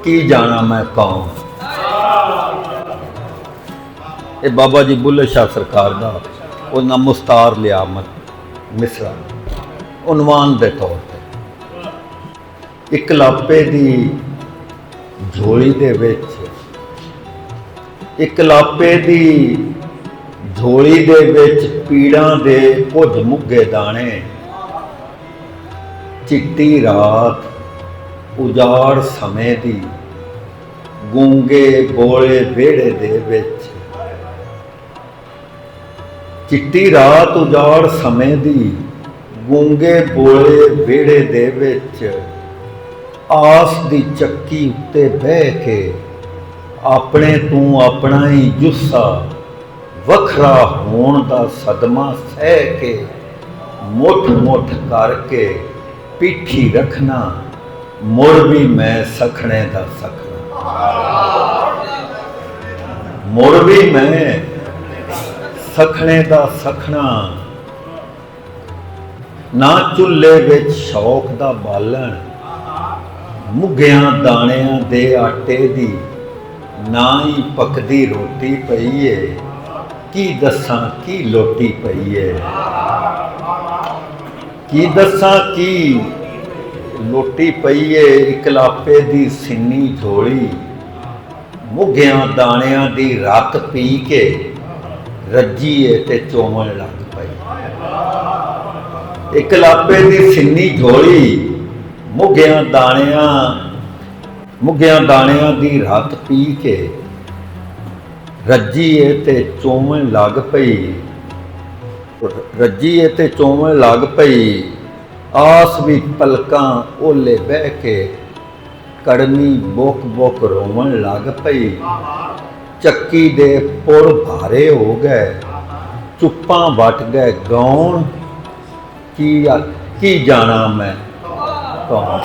की जाना मैं कौन। ये बाबा जी बुल्ले शाह सरकार का उन्हें मुस्तार लिया मिसरा उनवान के तौर पर। एक लापे की झोली दे विच एक लापे की झोली दे विच पीड़ां दे कुछ मुगे दाने, चिट्टी रात उजाड़ समय दी गूंगे बोले वेड़े दे विच। चिट्टी रात उजाड़ समय दी गूंगे बोले वेड़े दे विच। आस दी चक्की उत्ते बह के अपने तू अपना ही जुस्सा वखरा होण दा सदमा सह के मुठ मुठ करके पीठी रखना मुड़ भी मैं सखने दा सखना। मुड़ भी मैं सखने दा सखना। ना चुल्हे विच शौक दा बालन, मुग्गियां दाणियां दे आटे दी ना ही पकदी रोटी पई है। की दसां की लोटी पई है, की दसां की लोटी पई है। इकलापे दी सिन्नी झोली मुग्गियां दाणियां दी रत पी के रज्जी है ते चोमण लग पई। इकलापे दी सिन्नी झोली मुग्गियां दाणियां दी रत पी के रज्जी है ते चोमण लग पई। रज्जी है ते चोमण लग पई। आस भी पलकां ओले बह के कड़मी बुक बुक रोवण लग पई। चक्की दे पुड़ भारे हो गए, चुप्पां वट गए गौण। की जाना मैं कौन।